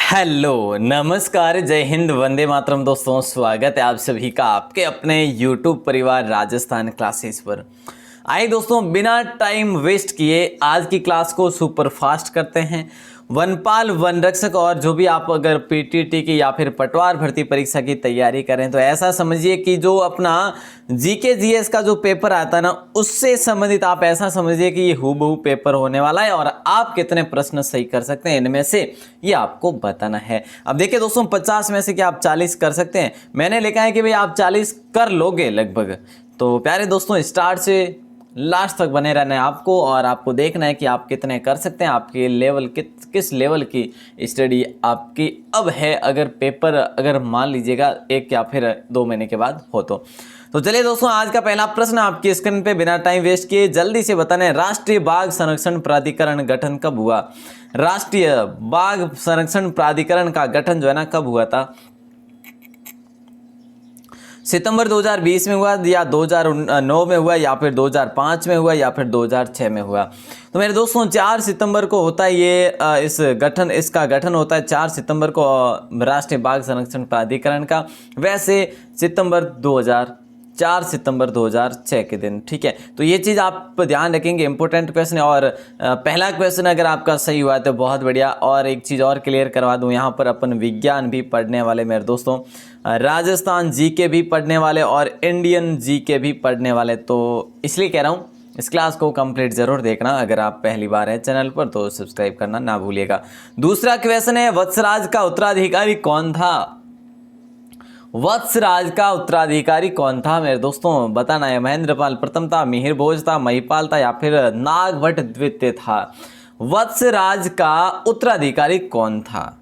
Hello नमस्कार जय हिंद वंदे मातरम। दोस्तों स्वागत है आप सभी का आपके अपने YouTube परिवार राजस्थान क्लासेस पर। आइए दोस्तों बिना टाइम वेस्ट किए आज की क्लास को सुपर फास्ट करते हैं। वनपाल वन रक्षक और जो भी आप अगर पीटीटी की या फिर पटवार भर्ती परीक्षा की तैयारी करें तो ऐसा समझिए कि जो अपना जीके जीएस का जो पेपर आता है ना उससे संबंधित आप ऐसा समझिए कि ये हूबहू पेपर होने वाला है और आप कितने प्रश्न सही कर सकते हैं इनमें से ये आपको बताना है। अब देखिए दोस्तों 50 में से क्या आप 40 कर सकते हैं? मैंने लिखा है कि भाई आप 40 कर लोगे लगभग। तो प्यारे दोस्तों स्टार्ट से लास्ट तक बने रहना है आपको और आपको देखना है कि आप कितने कर सकते हैं, आपके लेवल किस लेवल की स्टडी आपकी अब है। अगर पेपर अगर मान लीजिएगा 1 या फिर 2 महीने के बाद हो तो चलिए दोस्तों आज का पहला प्रश्न आपकी स्क्रीन पे बिना टाइम वेस्ट किए जल्दी से बताना है। राष्ट्रीय बाघ संरक्षण प्राधिकरण गठन कब हुआ? राष्ट्रीय बाघ संरक्षण प्राधिकरण का गठन जो है ना कब हुआ था? सितंबर 2020 में हुआ या 2009 में हुआ या फिर 2005 में हुआ या फिर 2006 में हुआ? तो मेरे दोस्तों 4 सितंबर को होता है ये इसका गठन होता है 4 सितंबर को राष्ट्रीय बाघ संरक्षण प्राधिकरण का। वैसे 4 सितंबर 2006 के दिन, ठीक है। तो ये चीज़ आप ध्यान रखेंगे, इंपॉर्टेंट क्वेश्चन है। और पहला क्वेश्चन अगर आपका सही हुआ तो बहुत बढ़िया। और एक चीज़ और क्लियर करवा दूं, यहाँ पर अपन विज्ञान भी पढ़ने वाले मेरे दोस्तों, राजस्थान जीके भी पढ़ने वाले और इंडियन जीके भी पढ़ने वाले। तो इसलिए कह रहा हूँ इस क्लास को कंप्लीट जरूर देखना। अगर आप पहली बार है चैनल पर तो सब्सक्राइब करना ना भूलिएगा। दूसरा क्वेश्चन है वत्सराज का उत्तराधिकारी कौन था? वत्सराज का उत्तराधिकारी कौन था मेरे दोस्तों? बताना है। महेंद्रपाल प्रथम था, मिहिर भोज था, महिपाल था या फिर नागभट्ट द्वितीय था? वत्सराज का उत्तराधिकारी कौन था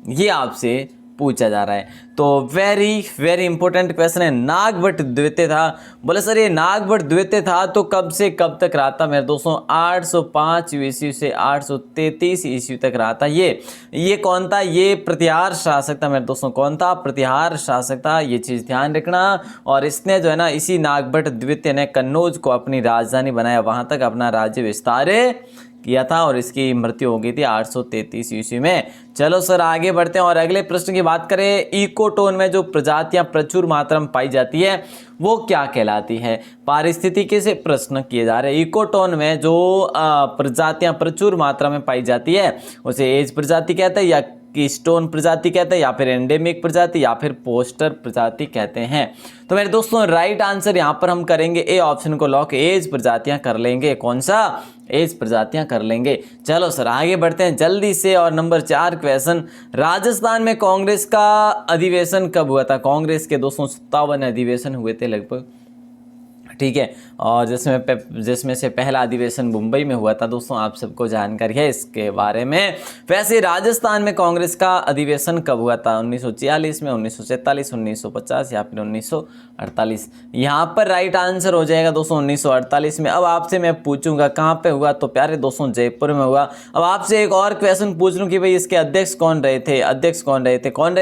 ये आपसे पूछा जा रहा है। तो वेरी वेरी इंपॉर्टेंट क्वेश्चन है। नागभट्ट द्वितीय था। बोले सर ये नागभट्ट द्वितीय था तो कब से कब तक रहा था मेरे दोस्तों? 805 ईस्वी से 833 ईस्वी तक रहा था। ये कौन था? ये प्रतिहार शासक था मेरे दोस्तों। कौन था? प्रतिहार शासक था। ये चीज़ ध्यान रखना। और इसने जो है ना इसी नागभट्ट द्वितीय ने कन्नौज को अपनी राजधानी बनाया, वहाँ तक अपना राज्य विस्तार किया था और इसकी मृत्यु हो गई थी 833 ईस्वी में। चलो सर आगे बढ़ते हैं और अगले प्रश्न की बात करें। इकोटोन में जो प्रजातियां प्रचुर मात्रा में पाई जाती है वो क्या कहलाती है? पारिस्थितिकी से प्रश्न किए जा रहे हैं। इकोटोन में जो प्रजातियां प्रचुर मात्रा में पाई जाती है उसे एज प्रजाति कहते हैं या कीस्टोन प्रजाति कहते हैं या फिर एंडेमिक प्रजाति या फिर पोस्टर प्रजाति कहते हैं। तो मेरे दोस्तों राइट आंसर यहाँ पर हम करेंगे ए ऑप्शन को लॉक, एज प्रजातियां कर लेंगे। कौन सा? एज प्रजातियां कर लेंगे। चलो सर आगे बढ़ते हैं जल्दी से। और नंबर 4 क्वेश्चन, राजस्थान में कांग्रेस का अधिवेशन कब हुआ था? कांग्रेस के दोस्तों 57 अधिवेशन हुए थे लगभग, ठीक है। और जिसमें से पहला अधिवेशन मुंबई में हुआ था दोस्तों, आप सबको जानकारी है इसके बारे में। वैसे राजस्थान में कांग्रेस का अधिवेशन कब हुआ था? 1946 में, 1947, 1950 या फिर 1948? यहाँ पर राइट आंसर हो जाएगा दोस्तों 1948 में। अब आपसे मैं पूछूंगा कहाँ पे हुआ, तो प्यारे दोस्तों जयपुर में हुआ। अब आपसे एक और क्वेश्चन पूछ लूँ कि भाई इसके अध्यक्ष कौन रहे थे? अध्यक्ष कौन रहे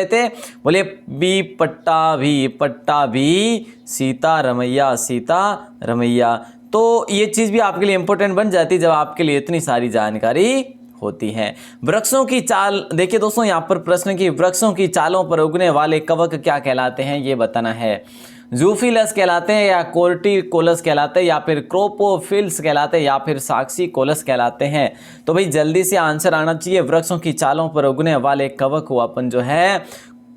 थे? बोले बी पट्टाभी सीता रमैया। तो ये चीज़ भी आपके लिए इंपॉर्टेंट बन जाती है जब आपके लिए इतनी सारी जानकारी होती है। वृक्षों की चाल, देखिए दोस्तों यहाँ पर प्रश्न की वृक्षों की चालों पर उगने वाले कवक क्या कहलाते हैं ये बताना है। जूफिलस कहलाते हैं या कोर्टिकोलस कहलाते हैं या फिर क्रोपोफिल्स कहलाते हैं या फिर साक्सी कोलस कहलाते हैं? तो भाई जल्दी से आंसर आना चाहिए। वृक्षों की चालों पर उगने वाले कवक को अपन जो है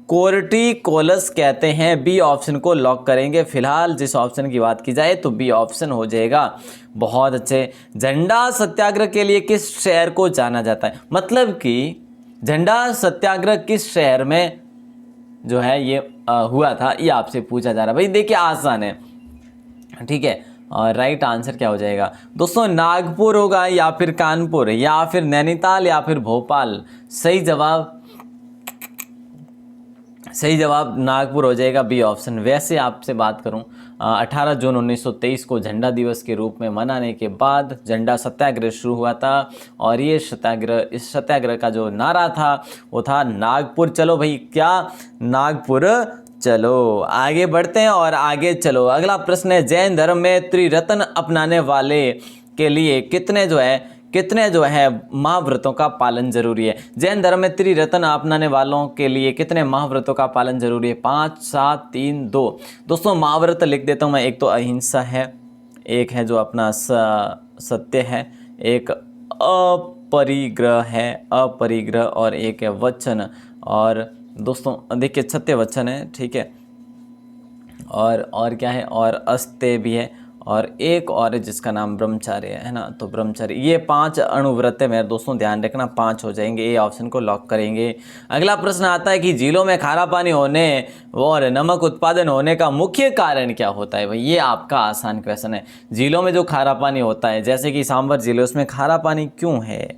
कोर्टिकोलस कहते हैं। बी ऑप्शन को लॉक करेंगे। फिलहाल जिस ऑप्शन की बात की जाए तो बी ऑप्शन हो जाएगा। बहुत अच्छे। झंडा सत्याग्रह के लिए किस शहर को जाना जाता है? मतलब कि झंडा सत्याग्रह किस शहर में जो है ये हुआ था ये आपसे पूछा जा रहा है। भाई देखिए आसान है, ठीक है। और राइट आंसर क्या हो जाएगा दोस्तों? नागपुर होगा या फिर कानपुर या फिर नैनीताल या फिर भोपाल? सही जवाब नागपुर हो जाएगा, बी ऑप्शन। वैसे आपसे बात करूं 18 जून 1923 को झंडा दिवस के रूप में मनाने के बाद झंडा सत्याग्रह शुरू हुआ था और ये इस सत्याग्रह का जो नारा था वो था नागपुर चलो। भाई क्या नागपुर चलो। आगे बढ़ते हैं और आगे चलो। अगला प्रश्न है जैन धर्म में त्रिरत्न अपनाने वाले के लिए कितने जो है महाव्रतों का पालन जरूरी है। जैन धर्म में त्रिरत्न अपनाने वालों के लिए कितने महाव्रतों का पालन जरूरी है? 5, 7, 3, 2। दोस्तों महाव्रत लिख देता हूँ मैं। एक तो अहिंसा है, एक है जो अपना सत्य है, एक अपरिग्रह है, अपरिग्रह, और एक है वचन। और दोस्तों देखिए सत्य वचन है, ठीक है, और क्या है, और अस्त्य भी है, और एक और है जिसका नाम ब्रह्मचार्य है ना। तो ब्रह्मचार्य, ये 5 अणुव्रत है मेरे दोस्तों, ध्यान रखना 5 हो जाएंगे। ये ऑप्शन को लॉक करेंगे। अगला प्रश्न आता है कि झीलों में खारा पानी होने और नमक उत्पादन होने का मुख्य कारण क्या होता है? भाई ये आपका आसान क्वेश्चन है। झीलों में जो खारा पानी होता है, जैसे कि सांबर झील है, उसमें खारा पानी क्यों है?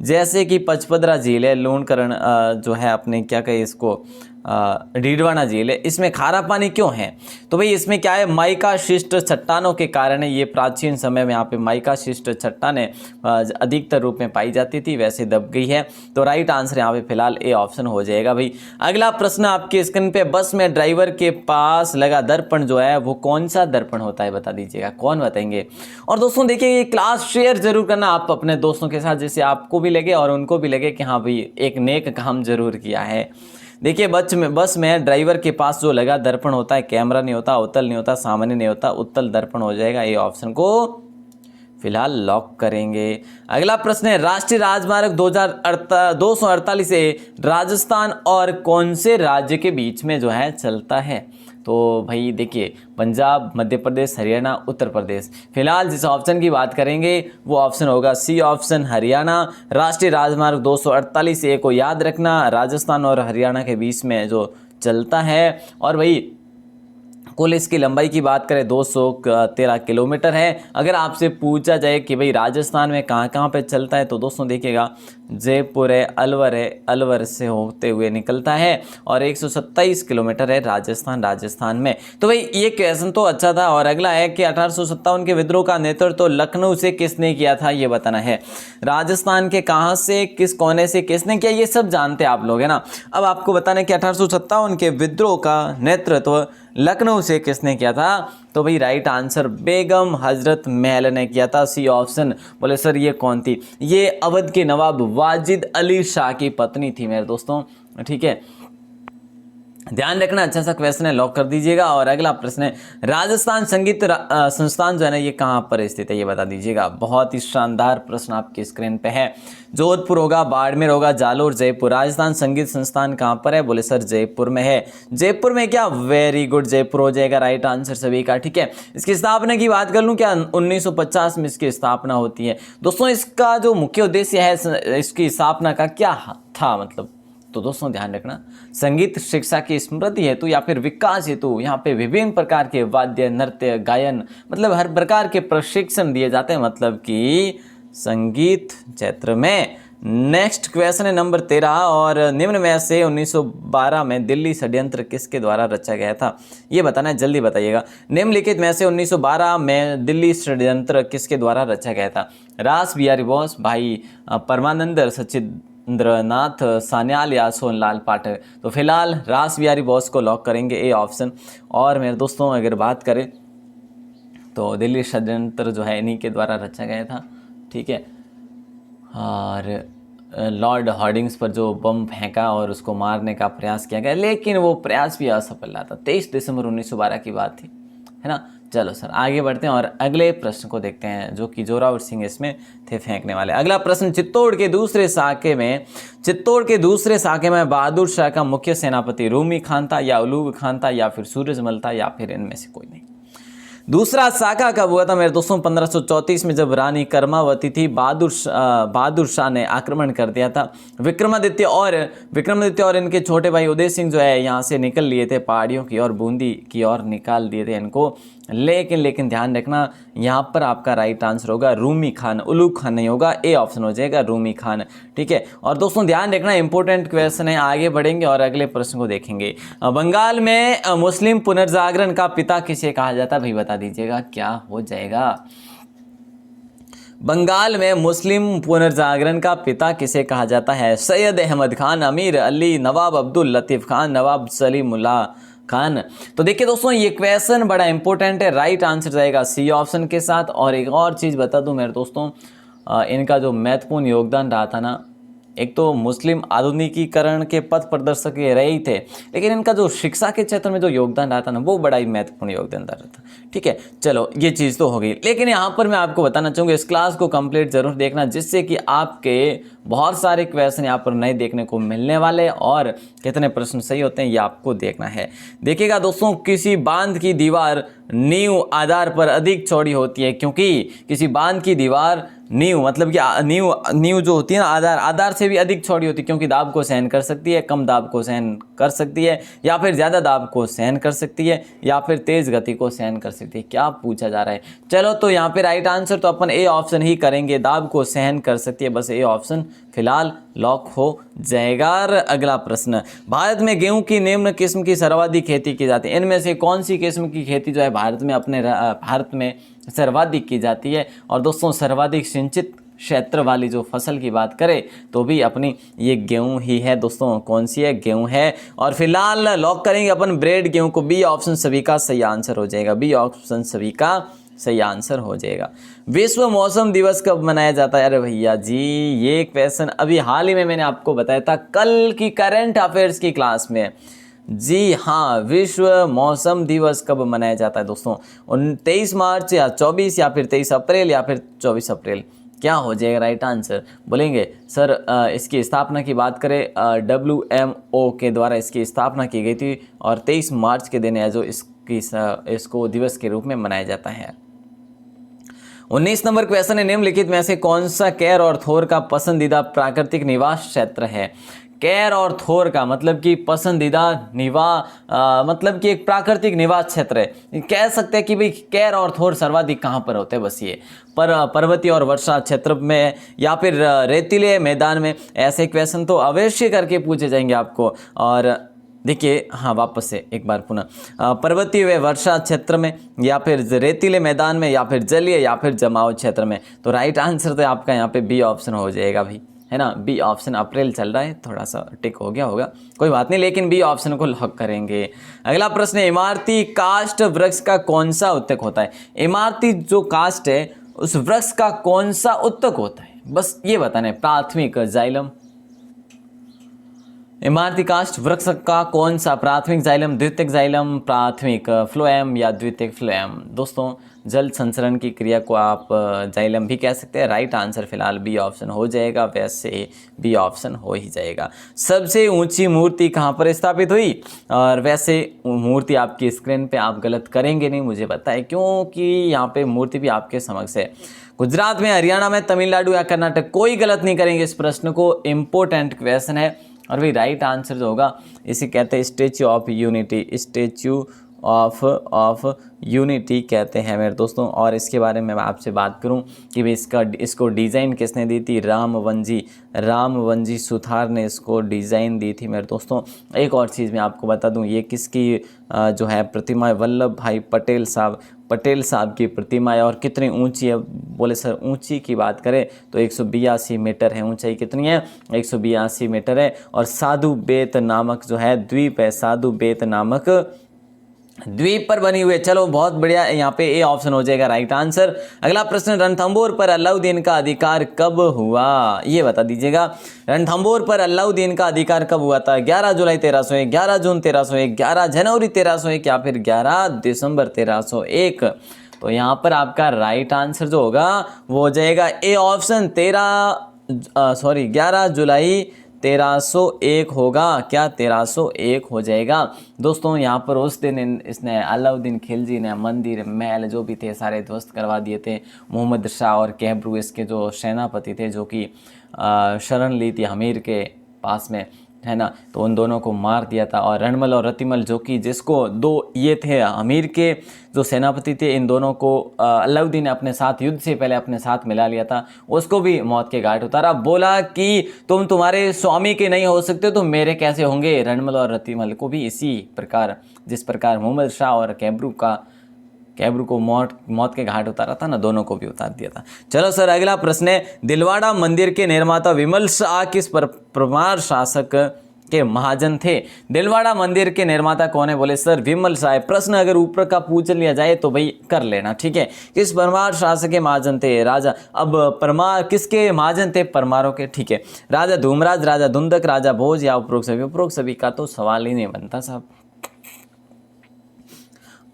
जैसे कि पचपदरा झील है, लूणकरण जो है अपने क्या कहे इसको, डीडवाना झील है, इसमें खारा पानी क्यों है? तो भाई इसमें क्या है, माइका शिष्ट चट्टानों के कारण है। ये प्राचीन समय में यहाँ पे माइका शिष्ट चट्टानें अधिकतर रूप में पाई जाती थी, वैसे दब गई है। तो राइट आंसर यहाँ पे फिलहाल ए ऑप्शन हो जाएगा भाई। अगला प्रश्न आपकी स्क्रीन पे, बस में ड्राइवर के पास लगा दर्पण जो है वो कौन सा दर्पण होता है? बता दीजिएगा, कौन बताएंगे? और दोस्तों देखिए ये क्लास शेयर जरूर करना आप अपने दोस्तों के साथ, जिससे आपको भी लगे और उनको भी लगे कि हाँ भाई एक नेक काम जरूर किया है। देखिए बस में ड्राइवर के पास जो लगा दर्पण होता है, कैमरा नहीं होता, उत्तल नहीं होता, सामान्य नहीं होता, उत्तल दर्पण हो जाएगा। ये ऑप्शन को फिलहाल लॉक करेंगे। अगला प्रश्न है, राष्ट्रीय राजमार्ग 248 से राजस्थान और कौन से राज्य के बीच में जो है चलता है? तो भाई देखिए पंजाब, मध्य प्रदेश, हरियाणा, उत्तर प्रदेश। फिलहाल जिस ऑप्शन की बात करेंगे वो ऑप्शन होगा सी ऑप्शन, हरियाणा। राष्ट्रीय राजमार्ग 248 ए को याद रखना, राजस्थान और हरियाणा के बीच में जो चलता है। और भाई कुल इसकी लंबाई की बात करें 213 किलोमीटर है। अगर आपसे पूछा जाए कि भाई राजस्थान में कहाँ कहाँ पे चलता है, तो दोस्तों देखिएगा जयपुर है, अलवर से होते हुए निकलता है, और 127 किलोमीटर है राजस्थान में। तो भाई ये क्वेश्चन तो अच्छा था। और अगला है कि 1857 के विद्रोह का नेतृत्व तो लखनऊ से किसने किया था, ये बताना है। राजस्थान के कहाँ से, किस कोने से किसने किया, ये सब जानते आप लोग है ना। अब आपको बताना है कि 1857 के विद्रोह का नेतृत्व लखनऊ से किसने किया था? तो भाई राइट आंसर बेगम हजरत महल ने किया था, सी ऑप्शन। बोले सर ये कौन थी? ये अवध के नवाब वाजिद अली शाह की पत्नी थी मेरे दोस्तों, ठीक है, ध्यान रखना, अच्छा सा क्वेश्चन है, लॉक कर दीजिएगा। और अगला प्रश्न है, राजस्थान संगीत संस्थान जो है ना ये कहाँ पर स्थित है, ये बता दीजिएगा। बहुत ही शानदार प्रश्न आपकी स्क्रीन पे है। जोधपुर होगा, बाड़मेर होगा, जालोर, जयपुर। राजस्थान संगीत संस्थान कहाँ पर है? बोले सर जयपुर में है। जयपुर में क्या? वेरी गुड, जयपुर हो जाएगा राइट आंसर सभी का, ठीक है। इसकी स्थापना की बात कर लूँ क्या? 1950 में इसकी स्थापना होती है। दोस्तों इसका जो मुख्य उद्देश्य है इसकी स्थापना का क्या था मतलब, तो दोस्तों ध्यान रखना, संगीत शिक्षा की स्मृति हेतु या फिर विकास हेतु यहाँ पे विभिन्न प्रकार के वाद्य, नृत्य, गायन, मतलब हर प्रकार के प्रशिक्षण दिए जाते हैं, मतलब कि संगीत क्षेत्र में। नेक्स्ट क्वेश्चन है नंबर 13, और निम्न में से 1912 में दिल्ली षड्यंत्र किसके द्वारा रचा गया था, ये बताना है, जल्दी बताइएगा। निम्नलिखित में से 1912 में दिल्ली षड्यंत्र किसके द्वारा रचा गया था? रास बिहारी बोस, भाई परमानंद, सचिंद्रनाथ सान्याल या सोनलाल पाठक। तो फिलहाल रास बिहारी बोस को लॉक करेंगे, ए ऑप्शन। और मेरे दोस्तों अगर बात करें तो दिल्ली षड्यंत्र जो है इन्हीं के द्वारा रचा गया था, ठीक है। और लॉर्ड हॉर्डिंग्स पर जो बम फेंका और उसको मारने का प्रयास किया गया, लेकिन वो प्रयास भी असफल रहा था। 23 दिसंबर 1912 की बात थी, है ना। चलो सर आगे बढ़ते हैं और अगले प्रश्न को देखते हैं, जो कि जोरावर सिंह इसमें थे फेंकने वाले। अगला प्रश्न, चित्तौड़ के दूसरे साके में बहादुर शाह का मुख्य सेनापति रूमी खान था, या उलूग खान था, या फिर सूरजमल था, या फिर इनमें से कोई नहीं। दूसरा साका कब हुआ था मेरे दोस्तों? 1534 में, जब रानी कर्मावती थी, बहादुर शाह ने आक्रमण कर दिया था। विक्रमादित्य और इनके छोटे भाई उदय सिंह जो है यहाँ से निकल लिए थे पहाड़ियों की और बूंदी की ओर निकाल दिए थे इनको। लेकिन ध्यान रखना, यहाँ पर आपका राइट आंसर होगा रूमी खान, उलूग खान नहीं होगा, ए ऑप्शन हो जाएगा रूमी खान, ठीक है। और दोस्तों ध्यान रखना, इंपॉर्टेंट क्वेश्चन है। आगे बढ़ेंगे और अगले प्रश्न को देखेंगे। बंगाल में मुस्लिम पुनर्जागरण का पिता किसे कहा जाता है, भाई बता दीजिएगा, क्या हो जाएगा? बंगाल में मुस्लिम पुनर्जागरण का पिता किसे कहा जाता है? सैयद अहमद खान, अमीर अली, नवाब अब्दुल लतीफ खान, नवाब सलीमुल्लाह खान। तो देखिए दोस्तों ये क्वेश्चन बड़ा इंपॉर्टेंट है, राइट आंसर जाएगा सी ऑप्शन के साथ। और एक और चीज बता दूं मेरे दोस्तों, इनका जो महत्वपूर्ण योगदान रहा था ना, एक तो मुस्लिम आधुनिकीकरण के पथ प्रदर्शक ये रहे ही थे, लेकिन इनका जो शिक्षा के क्षेत्र में जो योगदान रहा था ना, वो बड़ा ही महत्वपूर्ण योगदान रहा था। ठीक है, चलो ये चीज़ तो हो गई, लेकिन यहाँ पर मैं आपको बताना चाहूँगा इस क्लास को कंप्लीट जरूर देखना, जिससे कि आपके बहुत सारे क्वेश्चन यहाँ पर नए देखने को मिलने वाले, और कितने प्रश्न सही होते हैं ये आपको देखना है। देखिएगा दोस्तों, किसी बांध की दीवार नींव आधार पर अधिक चौड़ी होती है, क्योंकि किसी बांध की दीवार नींव मतलब कि नींव जो होती है ना, आधार से भी अधिक चौड़ी होती है, क्योंकि दाब को सहन कर सकती है, कम दाब को सहन कर सकती है, या फिर ज़्यादा दाब को सहन कर सकती है, या फिर तेज़ गति को सहन कर सकती है। क्या पूछा जा रहा है? चलो तो यहाँ पे राइट आंसर तो अपन ए ऑप्शन ही करेंगे, दाब को सहन कर सकती है, बस ए ऑप्शन फिलहाल लॉक हो जाएगा। और अगला प्रश्न, भारत में गेहूं की निम्न किस्म की सर्वाधिक खेती की जाती है, इनमें से कौन सी किस्म की खेती जो है भारत में सर्वाधिक की जाती है? और दोस्तों, सर्वाधिक सिंचित क्षेत्र वाली जो फसल की बात करें तो भी अपनी ये गेहूं ही है दोस्तों। कौन सी है? गेहूं है। और फिलहाल लॉक करेंगे अपन ब्रेड गेहूं को, बी ऑप्शन सभी का सही आंसर हो जाएगा, बी ऑप्शन सभी का सही आंसर हो जाएगा। विश्व मौसम दिवस कब मनाया जाता है? अरे भैया जी, ये क्वेश्चन अभी हाल ही में मैंने आपको बताया था कल की करंट अफेयर्स की क्लास में। जी हाँ, विश्व मौसम दिवस कब मनाया जाता है दोस्तों? 23 मार्च या 24 या फिर 23 अप्रैल या फिर 24 अप्रैल? क्या हो जाएगा राइट आंसर? बोलेंगे सर इसकी स्थापना की बात करें WMO के द्वारा इसकी स्थापना की गई थी, और 23 मार्च के दिन है जो इसको दिवस के रूप में मनाया जाता है। 19 नंबर क्वेश्चन है, निम्नलिखित में से कौन सा कैर और थोर का पसंदीदा प्राकृतिक निवास क्षेत्र है? कैर और थोर का मतलब कि पसंदीदा मतलब कि एक प्राकृतिक निवास क्षेत्र है। कह सकते हैं कि भाई कैर और थोर सर्वाधिक कहाँ पर होते हैं? बस ये पर्वतीय और वर्षा क्षेत्र में या फिर रेतीले मैदान में। ऐसे क्वेश्चन तो अवश्य करके पूछे जाएंगे आपको। और देखिए, हाँ वापस से एक बार पुनः, पर्वतीय व वर्षा क्षेत्र में या फिर रेतीले मैदान में या फिर जलीय या फिर जमाव क्षेत्र में। तो राइट आंसर तो आपका यहाँ पे बी ऑप्शन हो जाएगा भाई, है ना। बी ऑप्शन, अप्रैल चल रहा है, थोड़ा सा टिक हो गया होगा, कोई बात नहीं, लेकिन बी ऑप्शन को लॉक करेंगे। अगला प्रश्न है, इमारती काष्ठ वृक्ष का कौन सा उत्तक होता है? इमारती जो काष्ठ है उस वृक्ष का कौन सा उत्तक होता है? बस ये बताना है। प्राथमिक जाइलम, इमारती काष्ठ वृक्ष का कौन सा? प्राथमिक जाइलम, द्वितीयक जाइलम, प्राथमिक फ्लोएम या द्वितीयक फ्लोएम? दोस्तों, जल संचरण की क्रिया को आप जाइलम भी कह सकते हैं। राइट आंसर फिलहाल बी ऑप्शन हो जाएगा, वैसे बी ऑप्शन हो ही जाएगा। सबसे ऊंची मूर्ति कहाँ पर स्थापित हुई? और वैसे मूर्ति आपकी स्क्रीन पे आप गलत करेंगे नहीं, मुझे पता है, क्योंकि यहाँ पे मूर्ति भी आपके समक्ष है। गुजरात में, हरियाणा में, तमिलनाडु या कर्नाटक? कोई गलत नहीं करेंगे इस प्रश्न को, इम्पोर्टेंट क्वेश्चन है। और भाई राइट आंसर जो होगा इसे कहते हैं statue of unity, statue of unity कहते हैं मेरे दोस्तों। और इसके बारे में मैं आपसे बात करूं कि भाई इसको डिज़ाइन किसने दी थी? रामवंजी सुथार ने इसको डिज़ाइन दी थी मेरे दोस्तों। एक और चीज़ मैं आपको बता दूं, ये किसकी जो है प्रतिमा है? वल्लभ भाई पटेल साहब की प्रतिमा है। और कितनी ऊंची है? बोले सर ऊंची की बात करें तो 182 मीटर है। ऊंचाई कितनी है? 182 मीटर है। और साधु बेत नामक जो है द्वीप है, साधु बेत नामक द्वीप पर बनी हुई है। चलो बहुत बढ़िया, यहाँ पे ए ऑप्शन हो जाएगा राइट आंसर। अगला प्रश्न, रणथंभौर पर अलाउद्दीन का अधिकार कब हुआ? ये बता दीजिएगा। रणथंभौर पर अलाउद्दीन का अधिकार कब हुआ था? 11 जुलाई 1301, 11 जून 1301, 11 जनवरी 1301 या फिर 11 दिसंबर 1301? तो यहाँ पर आपका राइट आंसर जो होगा वो हो जाएगा ए ऑप्शन 11 जुलाई 1301 होगा। क्या 1301 हो जाएगा? दोस्तों यहाँ पर उस दिन इसने अलाउद्दीन खिलजी ने मंदिर महल जो भी थे सारे ध्वस्त करवा दिए थे। मोहम्मद शाह और कैबरू इसके जो सेनापति थे, जो कि शरण ली थी हमीर के पास में, है ना, तो उन दोनों को मार दिया था। और रणमल और रतिमल जो कि जिसको दो ये थे अमीर के जो सेनापति थे, इन दोनों को अलाउद्दीन ने अपने साथ युद्ध से पहले अपने साथ मिला लिया था। उसको भी मौत के घाट उतारा। बोला कि तुम तुम्हारे स्वामी के नहीं हो सकते तो मेरे कैसे होंगे? रणमल और रतिमल को भी इसी प्रकार, जिस प्रकार मोहम्मद शाह और कैबरू को मौत के घाट उतारा था ना, दोनों को भी उतार दिया था। चलो सर अगला प्रश्न है, दिलवाड़ा मंदिर के निर्माता विमल शाह किस परमार शासक के महाजन थे। दिलवाड़ा मंदिर के निर्माता कौन है? बोले सर विमल साहब। प्रश्न अगर ऊपर का पूछ लिया जाए तो भाई कर लेना, ठीक है। किस परमार शासक के महाजन थे? राजा। अब परमार किसके महाजन थे? परमारों के, ठीक है। राजा धूमराज, राजा धुंधक, राजा भोज या उपरोक्त सभी? उपरोक्त सभी का तो सवाल ही नहीं बनता साहब।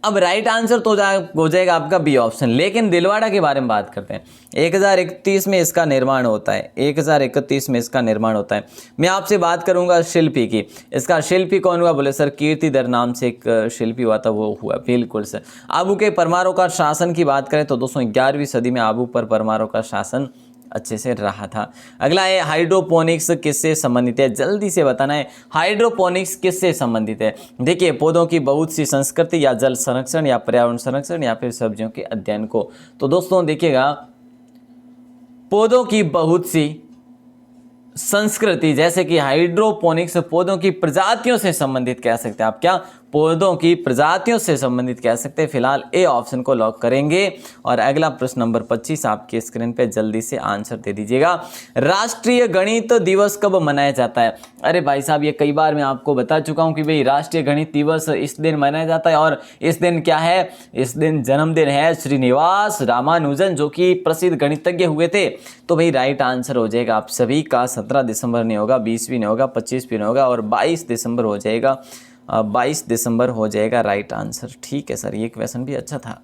अब राइट आंसर तो हो जाएगा आपका बी ऑप्शन। लेकिन दिलवाड़ा के बारे में बात करते हैं। 1031 में इसका निर्माण होता है, 1031 में इसका निर्माण होता है। मैं आपसे बात करूंगा शिल्पी की। इसका शिल्पी कौन हुआ? बोले सर कीर्तिधर नाम से एक शिल्पी हुआ था, वो हुआ। बिल्कुल सर। आबू के परमारों का शासन की बात करें तो दोस्तों 11वीं सदी में आबू पर परमारों का शासन अच्छे से रहा था। अगला है हाइड्रोपोनिक्स किससे संबंधित है? जल्दी से बताना है हाइड्रोपोनिक्स किससे संबंधित है। देखिए पौधों की बहुत सी संस्कृति या जल संरक्षण या पर्यावरण संरक्षण या फिर सब्जियों के अध्ययन को। तो दोस्तों देखिएगा पौधों की बहुत सी संस्कृति, जैसे कि हाइड्रोपोनिक्स पौधों की प्रजातियों से संबंधित कह सकते हैं आप। क्या? पौधों की प्रजातियों से संबंधित कह सकते हैं। फिलहाल ए ऑप्शन को लॉक करेंगे। और अगला प्रश्न नंबर 25 आपके स्क्रीन पे जल्दी से आंसर दे दीजिएगा। राष्ट्रीय गणित दिवस कब मनाया जाता है? अरे भाई साहब ये कई बार मैं आपको बता चुका हूं कि भाई राष्ट्रीय गणित दिवस इस दिन मनाया जाता है। और इस दिन क्या है? इस दिन जन्मदिन है श्रीनिवास रामानुजन, जो कि प्रसिद्ध गणितज्ञ हुए थे। तो भाई राइट आंसर हो जाएगा आप सभी का 17 दिसंबर नहीं होगा, 20 भी नहीं होगा, 25 भी नहीं होगा और 22 दिसंबर हो जाएगा। 22 दिसंबर हो जाएगा राइट आंसर। ठीक है सर, ये क्वेश्चन भी अच्छा था।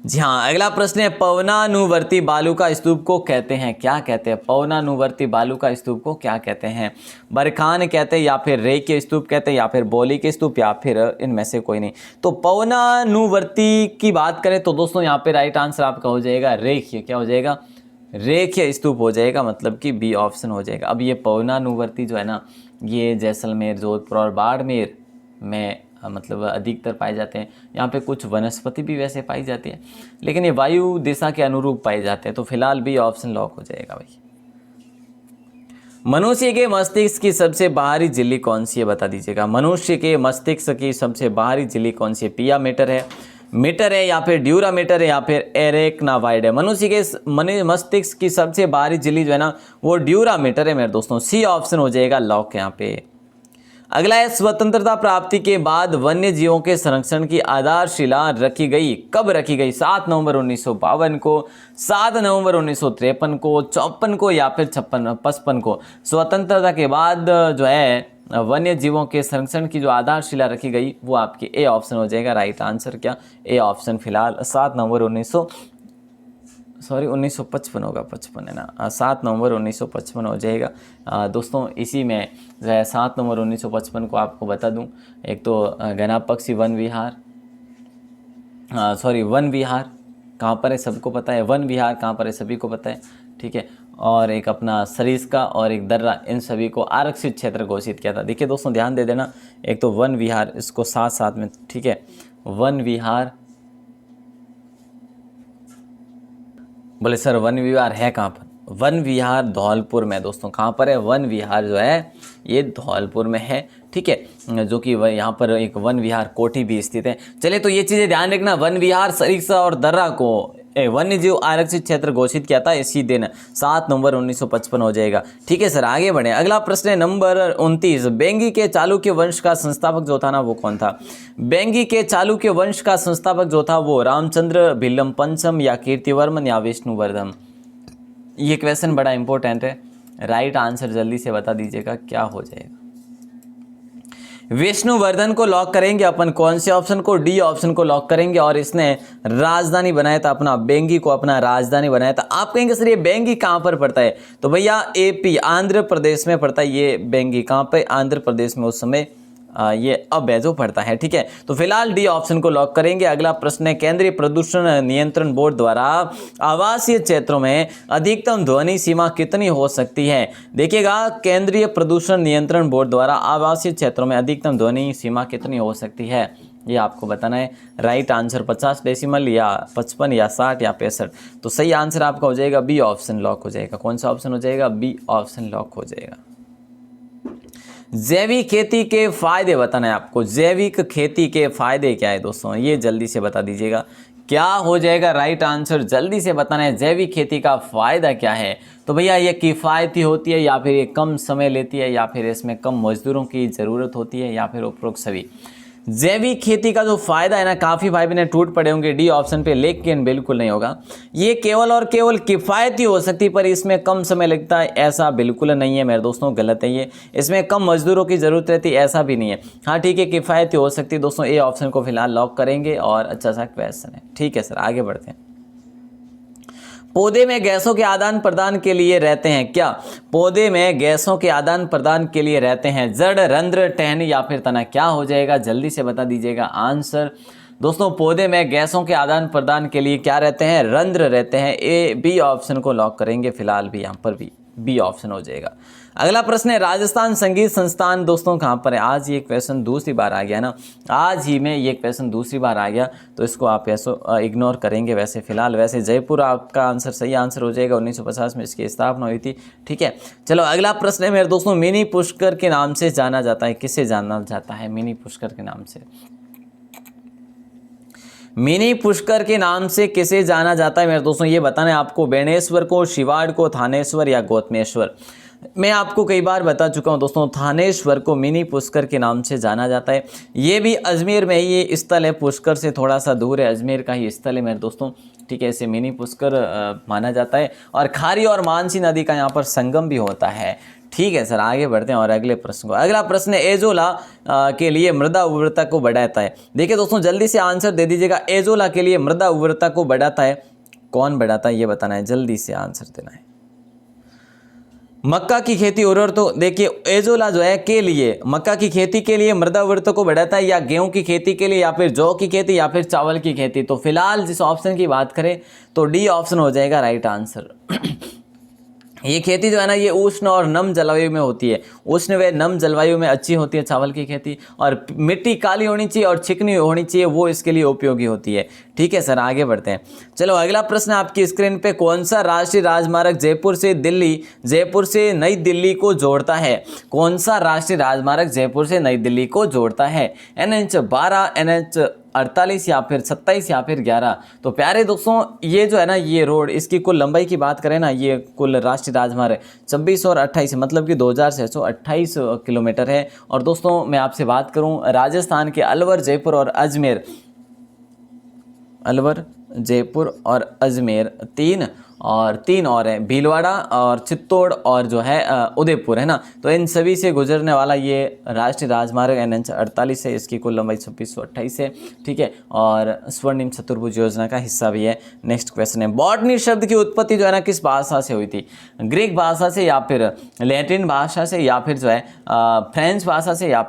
जी हाँ, अगला प्रश्न है पवनानुवर्ती बालू का स्तूप को कहते हैं? क्या कहते हैं? पवनानुवर्ती बालू का स्तूप को क्या कहते हैं? बरखान कहते हैं या फिर रेखीय स्तूप कहते हैं या फिर बोली के स्तूप या फिर इनमें से कोई नहीं। तो पवनानुवर्ती की बात करें तो दोस्तों यहाँ पे राइट आंसर आपका हो जाएगा रेखीय। क्या हो जाएगा? रेखीय स्तूप हो जाएगा, मतलब कि बी ऑप्शन हो जाएगा। अब ये पवनानुवर्ती जो है ना, ये जैसलमेर, जोधपुर और बाड़मेर में मतलब अधिकतर पाए जाते हैं। यहाँ पे कुछ वनस्पति भी वैसे पाई जाती है, लेकिन ये वायु दिशा के अनुरूप पाए जाते हैं। तो फिलहाल बी ऑप्शन लॉक हो जाएगा भाई। मनुष्य के मस्तिष्क की सबसे बाहरी झिल्ली कौन सी है? बता दीजिएगा। मनुष्य के मस्तिष्क की सबसे बाहरी झिल्ली कौन सी है? पिया मीटर है, मीटर है या फिर ड्यूरा मीटर है या फिर एरेक्नावाइड है? मनुष्य के मस्तिष्क की सबसे बाहरी झिल्ली जो है ना, वो ड्यूरा मीटर है मेरे दोस्तों। सी ऑप्शन हो जाएगा लॉक यहाँ पे। अगला है स्वतंत्रता प्राप्ति के बाद वन्य जीवों के संरक्षण की आधारशिला रखी गई? कब रखी गई? 7 नवंबर 1952 को, 7 नवंबर 1953 को, 54 को या फिर 55 को? स्वतंत्रता के बाद जो है वन्य जीवों के संरक्षण की जो आधारशिला रखी गई वो आपकी ए ऑप्शन हो जाएगा राइट आंसर। क्या? ए ऑप्शन फिलहाल 7 नवंबर 1955 होगा, 55 है ना, 7 नवंबर 1955 हो जाएगा। दोस्तों इसी में जो है 7 नवंबर 1955 को आपको बता दूं, एक तो घना पक्षी वन विहार, वन विहार कहाँ पर है सबको पता है, वन विहार कहाँ पर है सभी को पता है, ठीक है। और एक अपना सरिस्का और एक दर्रा, इन सभी को आरक्षित क्षेत्र घोषित किया था। देखिए दोस्तों ध्यान दे देना, एक तो वन विहार, इसको साथ साथ में, ठीक है। वन विहार, बोले सर वन विहार है कहाँ पर? वन विहार धौलपुर में दोस्तों। कहाँ पर है? वन विहार जो है ये धौलपुर में है, ठीक है। जो कि यहाँ पर एक वन विहार कोठी भी स्थित है। चलिए तो ये चीज़ें ध्यान रखना, वन विहार, सरिस्का और दर्रा को वन्य जीव आरक्षित क्षेत्र घोषित किया था इसी दिन 7 नवंबर 1955 हो जाएगा, ठीक है सर। आगे बढ़े, अगला प्रश्न है नंबर 29। बेंगी के चालुक्य वंश का संस्थापक जो था ना वो कौन था? बेंगी के चालुक्य वंश का संस्थापक जो था वो रामचंद्र भिल्लम पंचम या कीर्तिवर्मन या विष्णुवर्धन? ये क्वेश्चन बड़ा इंपॉर्टेंट है, राइट आंसर जल्दी से बता दीजिएगा क्या हो जाएगा। विष्णुवर्धन को लॉक करेंगे अपन। कौन से ऑप्शन को? डी ऑप्शन को लॉक करेंगे। और इसने राजधानी बनाया था अपना, बेंगी को अपना राजधानी बनाया था। आप कहेंगे सर ये बेंगी कहाँ पर पड़ता है? तो भैया एपी आंध्र प्रदेश में पड़ता है ये बेंगी। कहाँ पे? आंध्र प्रदेश में उस समय ये अब है जो पड़ता है, ठीक है। तो फिलहाल डी ऑप्शन को लॉक करेंगे। अगला प्रश्न है केंद्रीय प्रदूषण नियंत्रण बोर्ड द्वारा आवासीय क्षेत्रों में अधिकतम ध्वनि सीमा कितनी हो सकती है? देखिएगा केंद्रीय प्रदूषण नियंत्रण बोर्ड द्वारा आवासीय क्षेत्रों में अधिकतम ध्वनि सीमा कितनी हो सकती है, ये आपको बताना है। राइट आंसर 50 डेसिमल या 55 या 60 या 65। तो सही आंसर आपका हो जाएगा बी ऑप्शन लॉक हो जाएगा। कौन सा ऑप्शन हो जाएगा? बी ऑप्शन लॉक हो जाएगा। जैविक खेती के फायदे बताना है आपको। जैविक खेती के फायदे क्या है दोस्तों, ये जल्दी से बता दीजिएगा क्या हो जाएगा राइट आंसर, जल्दी से बताना है। जैविक खेती का फायदा क्या है? तो भैया ये किफ़ायती होती है, या फिर ये कम समय लेती है, या फिर इसमें कम मजदूरों की ज़रूरत होती है, या फिर उपरोक्त सभी। जैविक खेती का जो फायदा है ना, काफ़ी भाई बहन टूट पड़े होंगे डी ऑप्शन पे, लेकिन बिल्कुल नहीं होगा। ये केवल और केवल किफ़ायती हो सकती है, पर इसमें कम समय लगता है, ऐसा बिल्कुल नहीं है मेरे दोस्तों, गलत है ये। इसमें कम मजदूरों की ज़रूरत रहती है, ऐसा भी नहीं है। हाँ ठीक है, किफ़ायती हो सकती है दोस्तों, ए ऑप्शन को फिलहाल लॉक करेंगे। और अच्छा सा क्वेश्चन है, ठीक है सर, आगे बढ़ते हैं। पौधे में गैसों के आदान प्रदान के लिए रहते हैं क्या? पौधे में गैसों के आदान प्रदान के लिए रहते हैं जड़, रंध्र, टहनी या फिर तना। क्या हो जाएगा, जल्दी से बता दीजिएगा आंसर। दोस्तों पौधे में गैसों के आदान प्रदान के लिए क्या रहते हैं? रंध्र रहते हैं। ए बी ऑप्शन को लॉक करेंगे फिलहाल भी, यहाँ पर भी बी ऑप्शन हो जाएगा। अगला प्रश्न है, राजस्थान संगीत संस्थान दोस्तों कहाँ पर है? आज ये क्वेश्चन दूसरी बार आ गया ना, आज ही में ये क्वेश्चन दूसरी बार आ गया, तो इसको आप ऐसा इग्नोर करेंगे। वैसे फिलहाल वैसे जयपुर आपका आंसर सही आंसर हो जाएगा, 1950 में इसकी स्थापना हुई थी। ठीक है, चलो अगला प्रश्न है मेरे दोस्तों, मिनी पुष्कर के नाम से जाना जाता है, किसे जाना जाता है मिनी पुष्कर के नाम से? मिनी पुष्कर के नाम से किसे जाना जाता है मेरे दोस्तों, ये बताना है आपको। बेणेश्वर को, शिवाड़ को, थानेश्वर या गौतमेश्वर? मैं आपको कई बार बता चुका हूं दोस्तों, थानेश्वर को मिनी पुष्कर के नाम से जाना जाता है। ये भी अजमेर में ही ये स्थल है, पुष्कर से थोड़ा सा दूर है, अजमेर का ही स्थल है मेरे दोस्तों। ठीक है, इसे मिनी पुष्कर माना जाता है। और खारी और मानसी नदी का यहाँ पर संगम भी होता है। ठीक है सर, आगे बढ़ते हैं और अगले प्रश्न को। अगला प्रश्न है, एजोला के लिए मृदा उर्वरता को बढ़ाता है। देखिए दोस्तों जल्दी से आंसर दे दीजिएगा। एजोला के लिए मृदा उर्वरता को बढ़ाता है, कौन बढ़ाता है ये बताना है, जल्दी से आंसर देना है। मक्का की खेती उर्वरता, तो देखिए एजोला जो है के लिए, मक्का की खेती के लिए मृदा उर्वरता को बढ़ाता है, या गेहूं की खेती के लिए, या फिर जौ की खेती, या फिर चावल की खेती? तो फिलहाल जिस ऑप्शन की बात करें तो डी ऑप्शन हो जाएगा राइट आंसर। ये खेती जो है ना, ये उष्ण और नम जलवायु में होती है। उष्ण व नम जलवायु में अच्छी होती है चावल की खेती, और मिट्टी काली होनी चाहिए और चिकनी होनी चाहिए, वो इसके लिए उपयोगी होती है। ठीक है सर, आगे बढ़ते हैं। चलो अगला प्रश्न आपकी स्क्रीन पे, कौन सा राष्ट्रीय राजमार्ग जयपुर से नई दिल्ली को जोड़ता है? कौन सा राष्ट्रीय राजमार्ग जयपुर से नई दिल्ली को जोड़ता है? NH12, NH48 या फिर 27 या फिर 11? तो प्यारे दोस्तों ये जो है ना, ये रोड, इसकी कुल लंबाई की बात करें ना, ये कुल राष्ट्रीय राजमार्ग 26 और 28, मतलब कि 2628 किलोमीटर है। और दोस्तों मैं आपसे बात करूं, राजस्थान के अलवर, जयपुर और अजमेर, अलवर, जयपुर और अजमेर तीन और है, भीलवाड़ा और चित्तौड़ और जो है उदयपुर, है ना। तो इन सभी से गुजरने वाला ये राष्ट्रीय राजमार्ग NH48 है, इसकी कुल लंबाई 2628 है। ठीक है, और स्वर्णिम चतुर्भुज योजना का हिस्सा भी है। नेक्स्ट क्वेश्चन है, बॉटनी शब्द की उत्पत्ति जो है ना किस भाषा से हुई थी? ग्रीक भाषा से, या फिर लैटिन भाषा से, या फिर जो है फ्रेंच भाषा से, या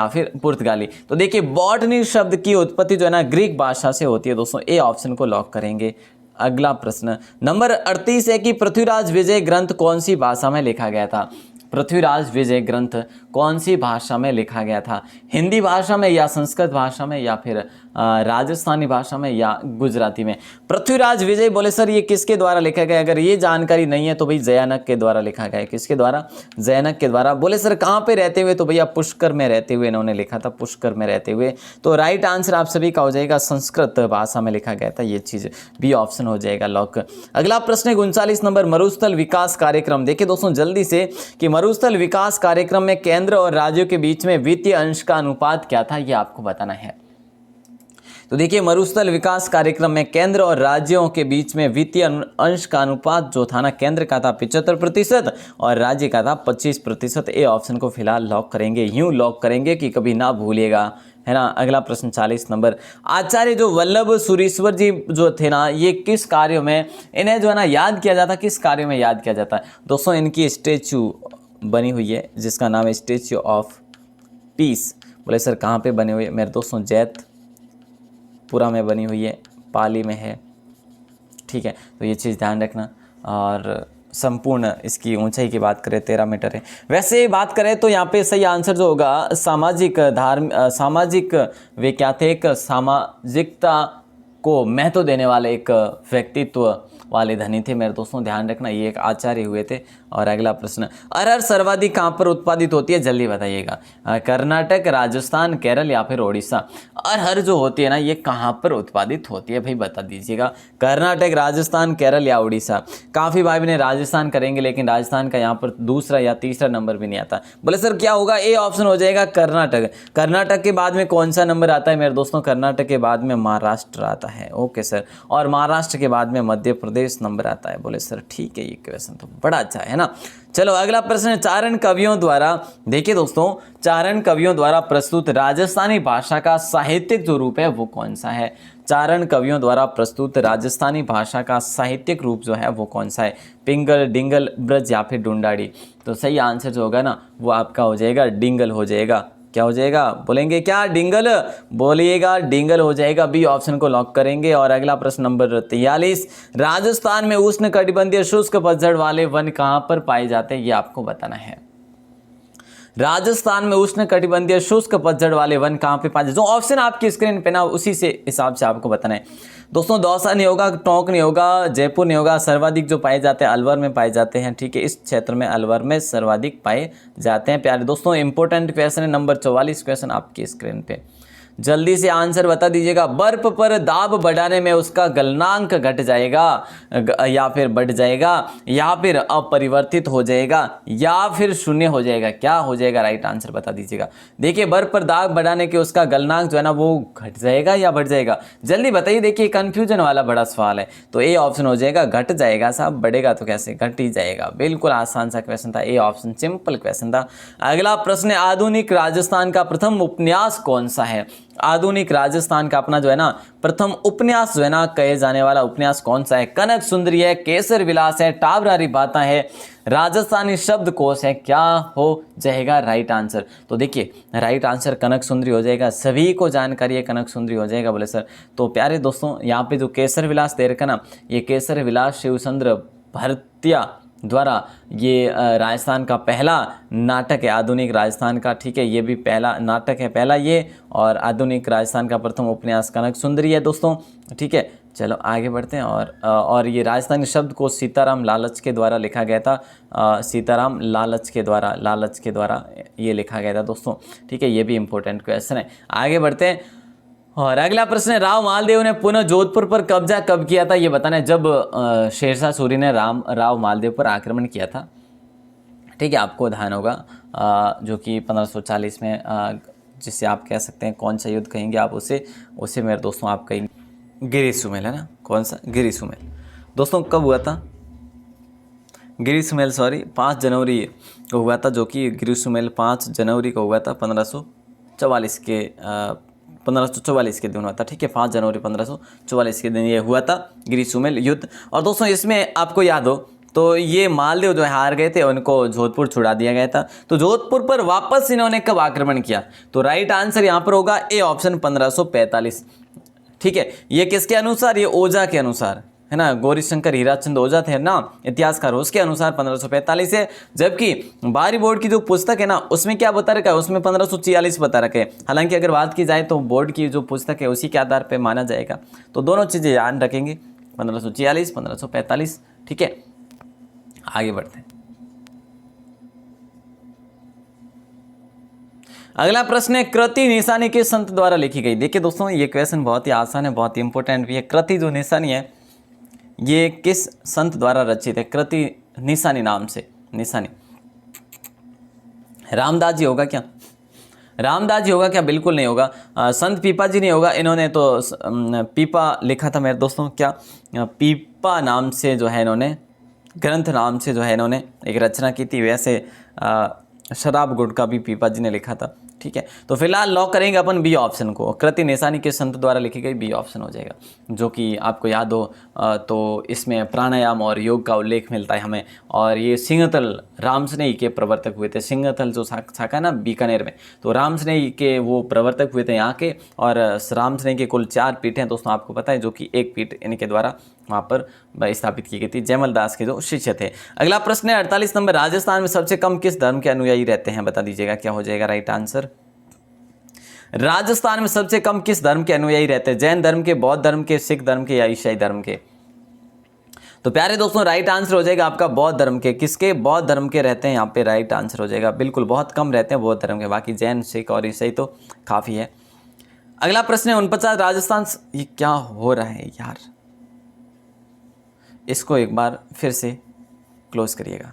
फिर पुर्तगाली? तो देखिए बॉटनी शब्द की उत्पत्ति जो है ना ग्रीक भाषा से होती है दोस्तों, ए ऑप्शन को लॉक करेंगे। अगला प्रश्न नंबर 38 है कि पृथ्वीराज विजय ग्रंथ कौन सी भाषा में लिखा गया था? पृथ्वीराज विजय ग्रंथ कौन सी भाषा में लिखा गया था? हिंदी भाषा में, या संस्कृत भाषा में, या फिर राजस्थानी भाषा में, या गुजराती में? पृथ्वीराज विजय बोले सर ये किसके द्वारा लिखा गया? अगर ये जानकारी नहीं है तो भाई जयानक के द्वारा लिखा गया है। किसके द्वारा? जयानक के द्वारा। बोले सर कहाँ पे रहते हुए? तो भैया पुष्कर में रहते हुए इन्होंने लिखा था, पुष्कर में रहते हुए। तो राइट आंसर आप सभी का हो जाएगा, संस्कृत भाषा में लिखा गया था ये चीज, बी ऑप्शन हो जाएगा लॉक। अगला प्रश्न है 39 नंबर, मरुस्थल विकास कार्यक्रम। देखिए दोस्तों जल्दी से कि मरुस्थल विकास कार्यक्रम में केंद्र और राज्यों के बीच में वित्तीय अंश का अनुपात क्या था, ये आपको बताना है। तो देखिए मरुस्थल विकास कार्यक्रम में केंद्र और राज्यों के बीच में वित्तीय अंश का अनुपात जो था ना, केंद्र का था 75% और राज्य का था 25%। ए ऑप्शन को फिलहाल लॉक करेंगे, यूं लॉक करेंगे कि कभी ना भूलिएगा, है ना। अगला प्रश्न 40 नंबर, आचार्य जो वल्लभ सुरीश्वर जी जो थे ना, ये किस कार्य में इन्हें जो है ना याद किया जाता, किस कार्य में याद किया जाता है? दोस्तों इनकी स्टेचू बनी हुई है जिसका नाम है स्टेच्यू ऑफ पीस। बोले सर कहाँ पे बने हुए? मेरे दोस्तों जैतपुरा में बनी हुई है, पाली में है। ठीक है, तो ये चीज़ ध्यान रखना। और संपूर्ण इसकी ऊंचाई की बात करें 13 मीटर है। वैसे बात करें तो यहाँ पे सही आंसर जो होगा सामाजिक वे क्या थे? एक सामाजिकता को महत्व देने वाले एक व्यक्तित्व वाले धनी थे मेरे दोस्तों, ध्यान रखना। ये एक आचार्य हुए थे और अगला प्रश्न, अरहर सर्वाधिक कहाँ पर उत्पादित होती है, जल्दी बताइएगा। कर्नाटक, राजस्थान, केरल या फिर ओडिशा। अरहर जो होती है ना ये कहाँ पर उत्पादित होती है भाई बता दीजिएगा। कर्नाटक, राजस्थान, केरल या उड़ीसा। काफ़ी भाई बहन राजस्थान करेंगे लेकिन राजस्थान का यहाँ पर दूसरा या तीसरा नंबर भी नहीं आता। बोले सर क्या होगा, ए ऑप्शन हो जाएगा कर्नाटक। कर्नाटक के बाद में कौन सा नंबर आता है मेरे दोस्तों, कर्नाटक के बाद में महाराष्ट्र आता है। ओके सर, और महाराष्ट्र के बाद में मध्य प्रदेश नंबर आता है। बोले सर ठीक है, ये क्वेश्चन तो बड़ा अच्छा है ना। चलो अगला प्रश्न, चारण कवियों द्वारा, देखिए दोस्तों, चारण कवियों द्वारा प्रस्तुत राजस्थानी भाषा का साहित्यिक जो रूप है वो कौन सा है। चारण कवियों द्वारा प्रस्तुत राजस्थानी भाषा का साहित्यिक रूप जो है वो कौन सा है, पिंगल, डिंगल, ब्रज या फिर ढूंढाड़ी। तो सही आंसर जो होगा ना वो आपका हो जाएगा डिंगल हो जाएगा। क्या हो जाएगा, बोलेंगे क्या, डिंगल, बोलिएगा डिंगल हो जाएगा। बी ऑप्शन को लॉक करेंगे। और अगला प्रश्न नंबर 43, राजस्थान में उष्ण कटिबंधीय शुष्क पतझड़ वाले वन कहां पर पाए जाते हैं, ये आपको बताना है। राजस्थान में उष्ण कटिबंधीय शुष्क पतझड़ वाले वन कहां पे पाए जाते हैं, जो ऑप्शन आपकी स्क्रीन पे ना उसी से हिसाब से आपको बताना है दोस्तों। दौसा नहीं होगा, टोंक नहीं होगा, जयपुर नहीं होगा। सर्वाधिक जो पाए जाते हैं अलवर में पाए जाते हैं। ठीक है, इस क्षेत्र में अलवर में सर्वाधिक पाए जाते हैं। प्यारे दोस्तों इंपॉर्टेंट क्वेश्चन है नंबर 44 क्वेश्चन आपकी स्क्रीन पे, जल्दी से आंसर बता दीजिएगा। बर्फ पर दाब बढ़ाने में उसका गलनांक घट जाएगा या फिर बढ़ जाएगा या फिर अपरिवर्तित हो जाएगा या फिर शून्य हो जाएगा, क्या हो जाएगा, राइट आंसर बता दीजिएगा। देखिए बर्फ पर दाब बढ़ाने के उसका गलनांक जो है ना वो घट जाएगा या बढ़ जाएगा, जल्दी बताइए। देखिए कंफ्यूजन वाला बड़ा सवाल है, तो ए ऑप्शन हो जाएगा घट जाएगा साहब, बढ़ेगा तो कैसे, घट ही जाएगा। बिल्कुल आसान सा क्वेश्चन था, ए ऑप्शन सिंपल क्वेश्चन था। अगला प्रश्न, आधुनिक राजस्थान का प्रथम उपन्यास कौन सा है। आधुनिक राजस्थान का अपना जो है ना प्रथम उपन्यास जो है ना कहे जाने वाला उपन्यास कौन सा है, कनक सुंदरी है, केसर विलास है, टावरारी बाता है, राजस्थानी शब्दकोश है, क्या हो जाएगा राइट आंसर। तो देखिए राइट आंसर कनक सुंदरी हो जाएगा, सभी को जानकारी है कनक सुंदरी हो जाएगा। बोले सर तो प्यारे दोस्तों यहाँ पे जो केसर विलास दे रखा ना, ये केसर विलास शिवचंद्र भरतिया द्वारा ये राजस्थान का पहला नाटक है, आधुनिक राजस्थान का। ठीक है, ये भी पहला नाटक है, पहला ये, और आधुनिक राजस्थान का प्रथम उपन्यास कनक सुंदरी है दोस्तों। ठीक है, चलो आगे बढ़ते हैं। और ये राजस्थानी शब्द को सीताराम लालच के द्वारा लिखा गया था, सीताराम लालच के द्वारा ये लिखा गया था दोस्तों। ठीक है, ये भी इंपॉर्टेंट क्वेश्चन है। आगे बढ़ते हैं और अगला प्रश्न है, राव मालदेव ने पुनः जोधपुर पर कब्जा कब किया था, ये बताना है। जब शेरशाह सूरी ने राव मालदेव पर आक्रमण किया था। ठीक है, आपको ध्यान होगा जो कि 1540 में, जिसे आप कह सकते हैं कौन सा युद्ध कहेंगे आप उसे मेरे दोस्तों आप कहेंगे गिरी सुमेल, है ना। कौन सा, गिरी सुमेल दोस्तों। कब हुआ था गिरी सुमेल, सॉरी 5 जनवरी को हुआ था, जो कि गिरी सुमेल 5 जनवरी को हुआ था 1544 के दिन हुआ था। ठीक है, 5 जनवरी 1544 के दिन ये हुआ था गिरी सुमेल युद्ध। और दोस्तों इसमें आपको याद हो तो ये मालदेव जो हार गए थे, उनको जोधपुर छुड़ा दिया गया था। तो जोधपुर पर वापस इन्होंने कब आक्रमण किया, तो राइट आंसर यहाँ पर होगा ए ऑप्शन 1545। ठीक है, ये किसके अनुसार, ये ओझा के अनुसार, है ना। गौरीशंकर हीराचंद ओझा थे ना इतिहासकार, उसके अनुसार 1545 है। जबकि बाहरी बोर्ड की जो पुस्तक है ना उसमें क्या बता रखा है, उसमें 1546 बता रखे है। हालांकि अगर बात की जाए तो बोर्ड की जो पुस्तक है उसी के आधार पर माना जाएगा। तो दोनों चीज़ें ध्यान रखेंगे, 1546, 1545। ठीक है, आगे बढ़ते हैं। अगला प्रश्न है, कृति निशानी किस संत द्वारा लिखी गई। देखिए दोस्तों ये क्वेश्चन बहुत ही आसान है, बहुत ही इंपॉर्टेंट भी है। कृति जो निशानी है ये किस संत द्वारा रचित है, कृति निशानी नाम से निशानी। रामदास जी होगा क्या, रामदास जी होगा क्या, बिल्कुल नहीं होगा। संत पीपा जी नहीं होगा, इन्होंने तो पीपा लिखा था मेरे दोस्तों। क्या पीपा नाम से जो है इन्होंने, ग्रंथ नाम से जो है इन्होंने एक रचना की थी। वैसे शराब गुटखा भी पीपा जी ने लिखा था। ठीक है, तो फिलहाल लॉक करेंगे अपन बी ऑप्शन को, कृति निशानी के संत द्वारा लिखी गई, बी ऑप्शन हो जाएगा। जो कि आपको याद हो तो इसमें प्राणायाम और योग का उल्लेख मिलता है हमें। और ये सिंहतल रामस्नेही के प्रवर्तक हुए थे। सिंहतल जो शाखा ना बीकानेर में, तो रामस्नेही के वो प्रवर्तक हुए थे यहाँ के। और रामस्नेही के कुल 4 पीठ हैं दोस्तों, आपको पता है, जो कि एक पीठ इनके द्वारा वहाँ पर स्थापित की गई थी, जयमल दास के जो शिष्य थे। अगला प्रश्न है 48 नंबर, राजस्थान में सबसे कम किस धर्म के अनुयायी रहते हैं, बता दीजिएगा क्या हो जाएगा राइट आंसर। राजस्थान में सबसे कम किस धर्म के अनुयायी रहते हैं, जैन धर्म के, बौद्ध धर्म के, सिख धर्म के या ईसाई धर्म के। तो प्यारे दोस्तों राइट आंसर हो जाएगा आपका बौद्ध धर्म के। किसके? बौद्ध धर्म के रहते हैं यहाँ पे, राइट आंसर हो जाएगा। बिल्कुल बहुत कम रहते हैं बौद्ध धर्म के, बाकी जैन, सिख और ईसाई तो काफ़ी है। अगला प्रश्न है 49 राजस्थान। ये क्या हो रहा है यार, इसको एक बार फिर से क्लोज करिएगा।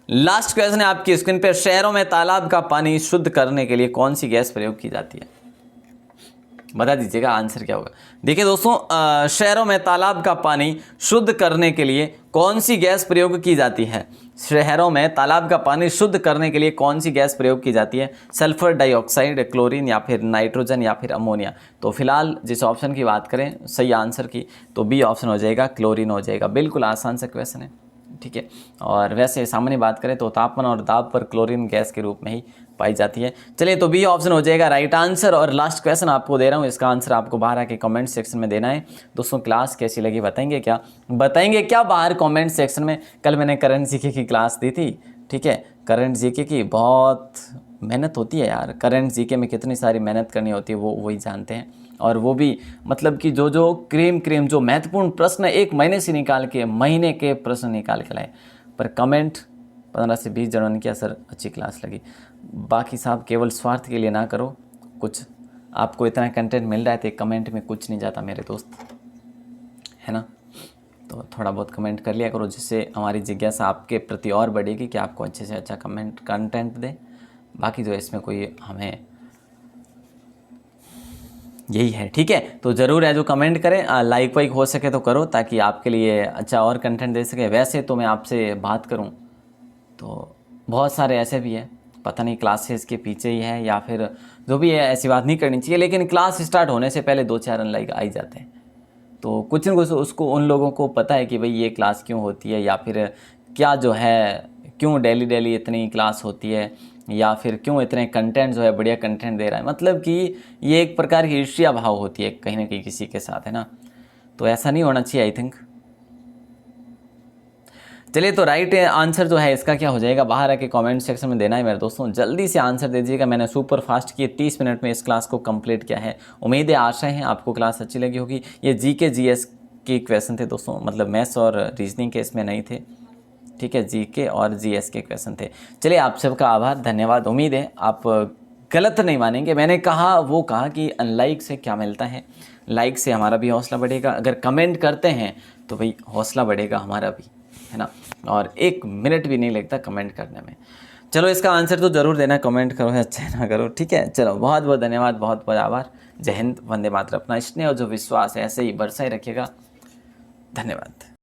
लास्ट क्वेश्चन है आपकी स्क्रीन पे, शहरों में तालाब का पानी शुद्ध करने के लिए कौन सी गैस प्रयोग की जाती है? बता दीजिएगा आंसर क्या होगा। देखिए दोस्तों, शहरों में तालाब का पानी शुद्ध करने के लिए कौन सी गैस प्रयोग की जाती है? शहरों में तालाब का पानी शुद्ध करने के लिए कौन सी गैस प्रयोग की जाती है? सल्फर डाइऑक्साइड, क्लोरीन या फिर नाइट्रोजन या फिर अमोनिया? तो फिलहाल जिस ऑप्शन की बात करें सही आंसर की, तो बी ऑप्शन हो जाएगा, क्लोरीन हो जाएगा। बिल्कुल आसान सा क्वेश्चन है, ठीक है। और वैसे सामान्य बात करें तो तापमान और दाब पर क्लोरीन गैस के रूप में ही पाई जाती है। चलिए, तो बी ऑप्शन हो जाएगा राइट आंसर। और लास्ट क्वेश्चन आपको दे रहा हूँ, इसका आंसर आपको बाहर आके कमेंट सेक्शन में देना है। दोस्तों क्लास कैसी लगी बताएंगे क्या बाहर कमेंट सेक्शन में। कल मैंने करंट जीके की क्लास दी थी, ठीक है। करंट जीके की बहुत मेहनत होती है यार, करंट जीके में कितनी सारी मेहनत करनी होती है वो वही जानते हैं। और वो भी मतलब कि जो क्रीम जो महत्वपूर्ण प्रश्न एक महीने से निकाल के महीने के प्रश्न निकाल के लाए। पर कमेंट 15 से 20 जनों ने किया सर अच्छी क्लास लगी। बाकी साहब केवल स्वार्थ के लिए ना करो, कुछ आपको इतना कंटेंट मिल रहा है तो कमेंट में कुछ नहीं जाता मेरे दोस्त, है ना। तो थोड़ा बहुत कमेंट कर लिया करो, जिससे हमारी जिज्ञासा आपके प्रति और बढ़ेगी कि आपको अच्छे से अच्छा कंटेंट दें। बाकी जो इसमें कोई हमें यही है, ठीक है। तो ज़रूर है जो कमेंट करें, लाइक वाइक हो सके तो करो, ताकि आपके लिए अच्छा और कंटेंट दे सके। वैसे तो मैं आपसे बात करूं तो बहुत सारे ऐसे भी हैं, पता नहीं क्लासेस के पीछे ही है या फिर जो भी है, ऐसी बात नहीं करनी चाहिए। लेकिन क्लास स्टार्ट होने से पहले 2-4 अनलाइक आ ही जाते हैं, तो कुछ न कुछ उसको उन लोगों को पता है कि भाई ये क्लास क्यों होती है, या फिर क्या जो है क्यों डेली इतनी क्लास होती है, या फिर क्यों इतने कंटेंट जो है बढ़िया कंटेंट दे रहा है। मतलब कि ये एक प्रकार की ईर्ष्या भाव होती है कहीं ना कहीं किसी के साथ, है ना। तो ऐसा नहीं होना चाहिए आई थिंक। चलिए, तो राइट आंसर जो है इसका क्या हो जाएगा बाहर आके कमेंट सेक्शन में देना है मेरे दोस्तों। जल्दी से आंसर दे दीजिएगा। मैंने सुपर फास्ट किए 30 मिनट में इस क्लास को कंप्लीट किया है। उम्मीद है आशा है आपको क्लास अच्छी लगी होगी। ये जीके जीएस के क्वेश्चन थे दोस्तों, मतलब मैथ्स और रीजनिंग के इसमें नहीं थे, ठीक है। जीके और जीएस के क्वेश्चन थे। चलिए, आप सबका आभार, धन्यवाद। उम्मीद है आप गलत नहीं मानेंगे। मैंने कहा कि अनलाइक से क्या मिलता है, लाइक से हमारा भी हौसला बढ़ेगा। अगर कमेंट करते हैं तो भाई हौसला बढ़ेगा हमारा भी, है ना। और 1 मिनट भी नहीं लगता कमेंट करने में। चलो, इसका आंसर तो ज़रूर देना, कमेंट करो या अच्छा ना करो, ठीक है। चलो, बहुत बहुत धन्यवाद, बहुत बहुत आभार। जय हिंद, वंदे मातरम। अपना स्नेह और जो विश्वास है ऐसे ही बरसाए रखिएगा। धन्यवाद।